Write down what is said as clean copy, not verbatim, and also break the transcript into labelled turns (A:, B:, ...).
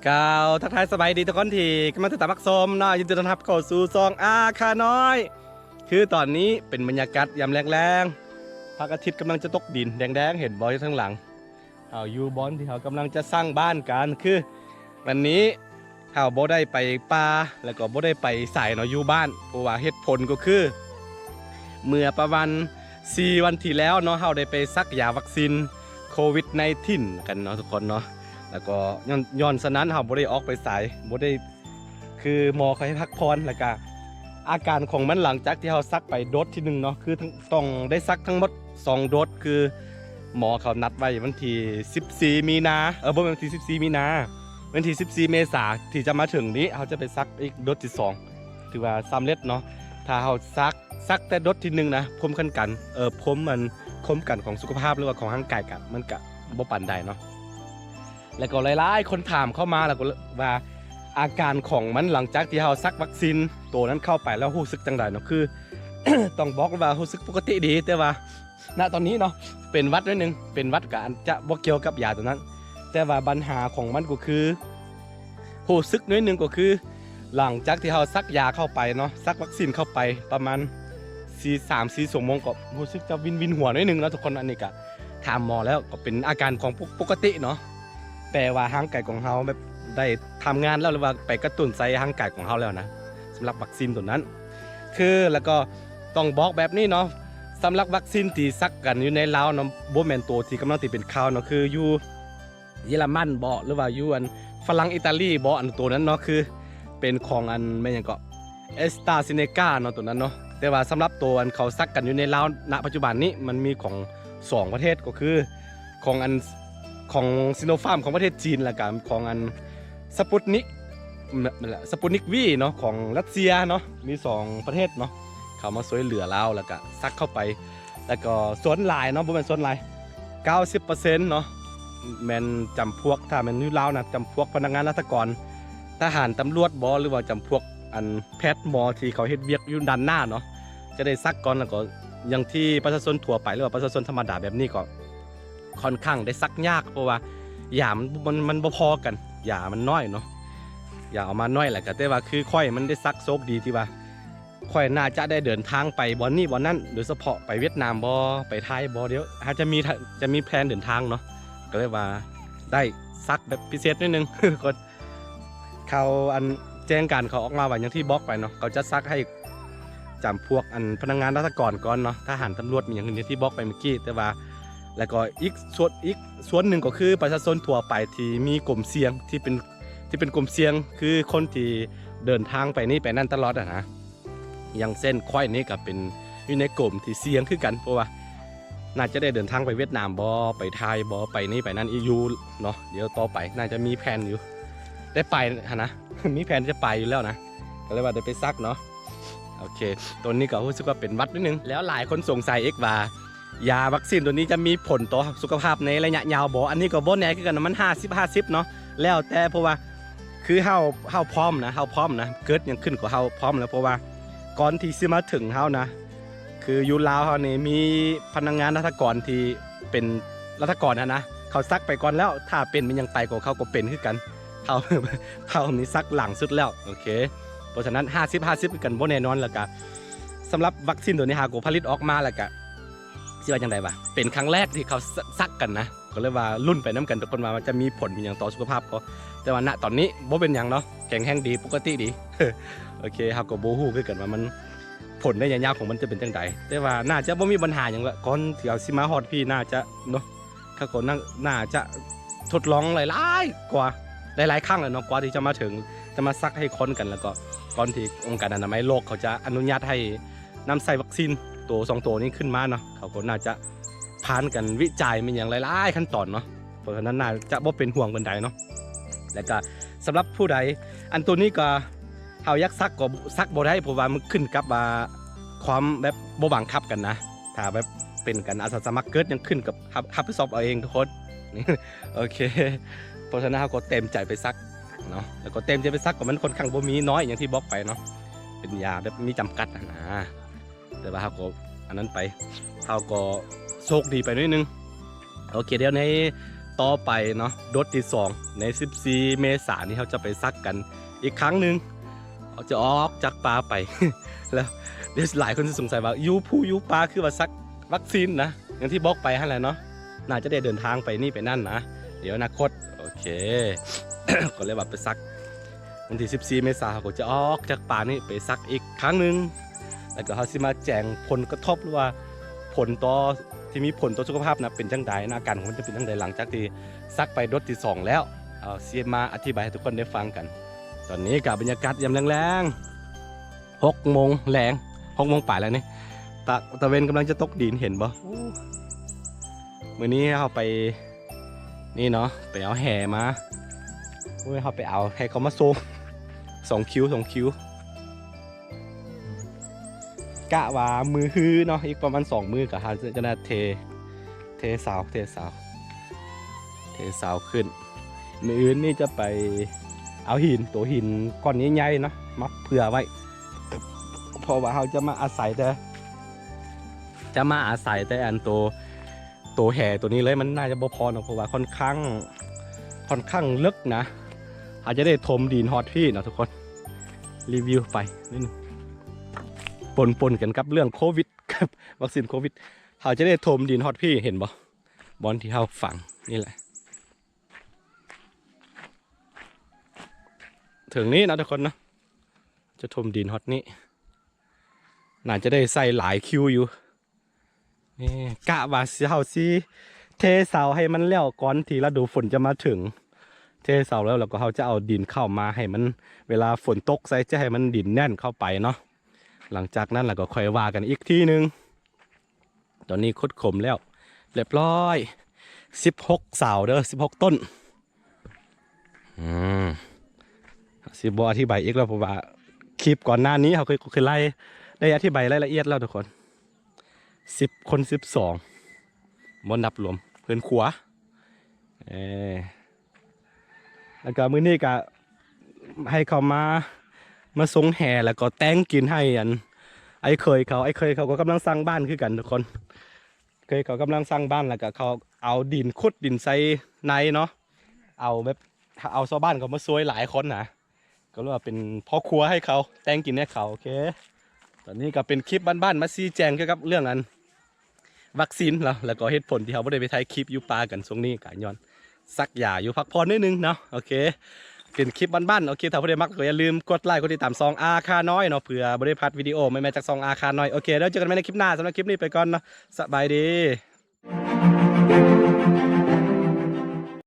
A: กล่าวทักทายสบายดีทุกคนที่กำลังติดตามรับชมเนาะยินดีต้อนรับเข้าสู่ซองอาคาน้อยคือตอนนี้เป็นบรรยากาศยามแรงๆพระอาทิตย์กำลังจะตกดินแดงๆเห็นบอลข้างหลังเอาอยู่บอลที่เขากำลังจะสร้างบ้านกันคือวันนี้เขาบ่ได้ไปป่าแล้วก็บ่ได้ไปใส่เนาะอยู่บ้านเพราะว่าเหตุผลก็คือเมื่อประมาณ4 วันที่แล้วเนาะเขาได้ไปซักยาวัคซีนโควิด-19 กันเนาะทุกคนเนาะแล้วก็ย้อนฉะนั้นเราบ่ได้ออกไปสายบ่ได้คือหมอเขาให้พักผ่อนแล้วก็อาการของมันหลังจากที่เราซักไปโดสที่1เนาะคือต้องได้ซักทั้งหมด2โดสคือหมอเขานัดไว้วันที่14มีนาบ่วันที่14มีนาวันที่14เมษายนที่จะมาถึงนี้เขาจะไปซักอีกโดสที่2ถือว่าสำเร็จเนาะถ้าเราซักแต่โดสที่1นะพร้อมกันพร้อมมันคมกันของสุขภาพหรือว่าของร่างกายกันมันก็บ่ปานใดเนาะแล้วก็หลายๆคนถามเข้ามาแล้วก็ว่าอาการของมันหลังจากที่เราซักวัคซีนตัวนั้นเข้าไปแล้วรู้สึกจังไดเนาะคือ ต้องบอกว่ารู้สึกปกติดีแต่ว่าณตอนนี้เนาะเป็นหวัดนิดนึงเป็นหวัดก็จะบ่เกี่ยวกับยาตัวนั้นแต่ว่าปัญหาของมันก็คือรู้สึกนิดนึงก็คือหลังจากที่เราซักยาเข้าไปเนาะซักวัคซีนเข้าไปประมาณ3-4 ชั่วโมงก็รู้สึกจะวินหัวนิดนึงแล้วทุกคนอันนี้ก็ถามหมอแล้วก็เป็นอาการของปกติเนาะแต่ว่าร่างกายของเราแบบได้ทำงานแล้วหรือว่าไปกระตุ้นใส่ร่างกายของเราแล้วนะสำหรับวัคซีนตัวนั้นคือแล้วก็ต้องบอกแบบนี้เนาะสำหรับวัคซีนที่ซักกันอยู่ในลาวเนาะบ่แม่นตัวที่กำลังติเป็นข่าวเนาะคืออยู่เยอรมันบ่หรือว่าอยู่อันฝรั่งอิตาลีบ่อันตัวนั้นเนาะคือเป็นของอันไม่หยังก็เอสตาซิเนกาเนาะตัวนั้นเนาะแต่ว่าสำหรับตัวอันเขาซักกันอยู่ในลาวณปัจจุบันนี้มันมีของ2ประเทศก็คือของซิโนฟาร์มของประเทศจีนและกันของอันสปุตนิกวีเนาะของรัสเซียเนาะมี2ประเทศเนาะเขามาช่วยเหลือเราแล้วก็ซักเข้าไปแล้วก็ส่วนหลายเนาะบ่แม่นส่วนหลาย 90% เนาะแม่นจำพวกถ้าแม่นอยู่ลาวนะจำพวกพนักงานราชการทหารตำรวจบ่หรือว่าจำพวกอันแพทย์หมอที่เขาเฮ็ดเวียกอยู่ด้านหน้าเนาะจะได้ซักก่อนแล้วก็อย่างที่ประชาชนทั่วไปหรือว่าประชาชนธรรมดาแบบนี้ก็ค่อนข้างได้ซักยากเพราะว่ายามันบ่พอกันยามันน้อยเนาะยาเอามาน้อยแหละก็แต่ว่าคือค่อยมันได้ซักโชคดีที่ว่าค่อยน่าจะได้เดินทางไปบ่อนนี้บ่อนนั้นโดยเฉพาะไปเวียดนามบ่ไปไทยบ่เดี๋ยวอาจจะมีแพลนเดินทางเนาะก็เลยว่าได้ซักแบบพิเศษนิดนึง ก็เขาอันแจ้งการเขาออกมาว่าอย่างที่บอกไปเนาะเขาจะซักให้จำพวกอันพนักงานราชการก่อนเนาะทหารตำรวจมีอย่างอื่นที่บอกไปเมื่อกี้แต่ว่าแล้วก็อีกส่วนหนึ่งก็คือประชาชนทั่วไปที่มีกลุ่มเสี่ยงที่เป็นกลุ่มเสี่ยงคือคนที่เดินทางไปนี่ไปนั่นตลอดนะอย่างเส้นค่อยนี่ก็เป็นอยู่ในกลุ่มที่เสี่ยงคือกันเพราะว่าน่าจะได้เดินทางไปเวียดนามบ่ไปไทยบ่ไปนี่ไปนั่นอยู่เนาะเดี๋ยวต่อไปน่าจะมีแผนอยู่ได้ไปนะ มีแผนจะไปอยู่แล้วนะก็เลยว่าได้ไปซักเนาะโอเคตัวนี้ก็รู้สึกว่าเป็นวัดนิดนึงแล้วหลายคนสงสัยว่ายาวัคซีนตัวนี้จะมีผลต่อสุขภาพในระยะยาวบ่อันนี้ก็บ่แน่คือกันมัน50-50เนาะแล้วแต่เพราะว่าคือเฮาพร้อมนะเกิดยังขึ้นกว่าเฮาพร้อมแล้วเพราะว่าก่อนที่สิมาถึงเฮานะคืออยู่ลาวเฮานี่มีพนักงานราชการที่เป็นราชการนะเขาซักไปก่อนแล้วถ้าเป็นมันยังไปกว่าเขาก็เป็นคือกันเขามีซักหลังสุดแล้วโอเคเพราะฉะนั้น50-50กันบ่แน่นอนแล้วก็สำหรับวัคซีนตัวนี้หากผลิตออกมาแล้วก็สิว่าจังได๋วะเป็นครั้งแรกที่เขาซักกันนะก็เลยว่ารุ่นไปน้ำกันทุกคนว่ามันจะมีผลเป็นอย่างต่อสุขภาพก็แต่ว่าณตอนนี้บ่เป็นอย่างเนาะแข็งแรงดีปกติดี โอเคเฮาก็บ่ฮู้คือกันว่ามันผลในระยะยาวของมันจะเป็นจังไดแต่ว่าน่าจะบ่มีปัญหาหยังละก่อนที่เอาสิมาฮอดพี่น่าจะเนาะเขาก็น่าจะทดลองหลายๆกว่าหลายๆครั้งแล้วเนาะกว่าที่จะมาถึงจะมาซักให้คนกันแล้วก็ก่อนที่องค์การอนามัยโลกเขาจะอนุญาตให้นำใส่วัคซีนตัว2ตัวนี้ขึ้นมาเนาะเขาก็น่าจะผ่านกันวิจัยมีอย่างหลายๆขั้นตอนเนาะเพราะฉะนั้นน่าจะบ่เป็นห่วงบันไดเนาะแล้วก็สำหรับผู้ใดอันตัวนี้ก็เฮาอยากซักก็ซักบ่ได้เพราะว่ามันขึ้นกับว่าความแบบบ่บังคับกันนะถ้าแบบเป็นกันอาสาสมัครเกิดยังขึ้นกับรับผิดชอบเอาเองทุกคน โอเคเพราะฉะนั้นเฮาก็เต็มใจไปซักเนาะแล้วก็เต็มใจไปซักก็มันค่อนข้างบ่มีน้อยอย่างที่บอกไปเนาะเป็นยาแบบมีจำกัดนะแต่ว่าเฮาก็อันนั้นไปเฮาก็โชคดีไปนิดนึงโอเคเดี๋ยวใน ต่อไปเนาะโดสที่2ใน14เมษายนนี้เขาจะไปซักกันอีกครั้งหนึ่งเขาจะออกจากป่าไป แล้วเดี๋ยวหลายคนจะสงสัยว่ายูป่าคือว่าซักวัคซีนนะอย่างที่บอกไปฮะแหละเนาะน่าจะได้เดินทางไปนี่ไปนั่นนะเดี๋ยวอนาคตโอเค ก็เลยแบบไปซักวันที่14เมษายนเขาจะออกจากป่านี่ไปซักอีกครั้งหนึ่งแล้วก็เขาสิมาแจ้งผลกระทบหรือว่าผลต่อที่มีผลต่อสุขภาพนะเป็นจังใดอาการของมันจะเป็นจังใดหลังจากที่ซักไปโดสที่2แล้วเอาเสียมาอธิบายให้ทุกคนได้ฟังกันตอนนี้กับบรรยากาศยามแรงๆ6 โมงแรง6 โมงป่ายแล้วนี่ตะเวนกำลังจะตกดินเห็นบ่มื้อนี้เขาไปนี่เนาะไปเอาแห่มาเขาไปเอาให้เขามาส่ง2 คิวกะว่ามือฮือเนาะอีกประมาณ2 มือกับฮาจะน่าเทสาวขึ้นมืออื่นนี่จะไปเอาตัวหินก้อนใหญ่ๆเนาะมาเผื่อไว้เพราะว่าเขาจะมาอาศัยแต่อันตัวแห่ตัวนี้เลยมันน่าจะบ่พอเนาะเพราะว่าค่อนข้างลึกนะอาจจะได้ถมดินฮอตพี่เนาะทุกคนรีวิวไปนิดนึงปนกันกับเรื่องโควิดกับวัคซีนโควิดเขาจะได้ถมดินฮอตพี่เห็นบ่บอลที่เขาฝังนี่แหละถึงนี้นะทุกคนนะจะถมดินฮอตนี้น่าจะได้ใส่หลายคิวอยู่นี่กะว่าเขาสิเทเสาให้มันแล้วก่อนที่ฤดูฝนจะมาถึงเทเสาแล้วก็เขาจะเอาดินเข้ามาให้มันเวลาฝนตกใส่จะให้มันดินแน่นเข้าไปเนาะหลังจากนั้นเราก็ค่อยว่ากันอีกทีนึงตอนนี้คุดขมแล้วเรียบร้อย16 เสาเด้อ16 ต้นสิบอธิบายอีกแล้วเพราะว่าคลิปก่อนหน้านี้เขาเคยไล่ได้อธิบายรายละเอียดแล้วทุกคน10 คน 12บนนับรวมเพื่อนขัวแล้วก็มื้อนี้ก็ให้เขามาทรงแห่แล้วก็แต่งกินให้ไอ้เคยเขาก็กำลังสร้างบ้านคือกันทุกคนเขากำลังสร้างบ้านแล้วก็เขาเอาดินขุดดินใส่ในเนาะเอาชาวบ้านเขามาซวยหลายคนนะก็เรียกว่าเป็นพ่อครัวให้เขาแต่งกินให้เขาโอเคตอนนี้ก็เป็นคลิปบ้านๆมาชี้แจงเกี่ยวกับเรื่องนั้นวัคซีนแล้วก็เหตุผลที่เขาไม่ได้ไปถ่ายคลิปอยู่ป่ากันช่วงนี้กันย้อนซักยาอยู่พักผ่อนนิดนึงเนาะโอเคเป็นคลิปบ้านๆโอเคถ้าผู้ใดมักก็อย่าลืมกดไลค์กดติดตามซองอาคาน้อยเนาะเผื่อบริพัตรวิดีโอไม่มาจากซองอาคาน้อยโอเคแล้วเจอกันใหม่ในคลิปหน้าสำหรับคลิปนี้ไปก่อนเนาะสบายดี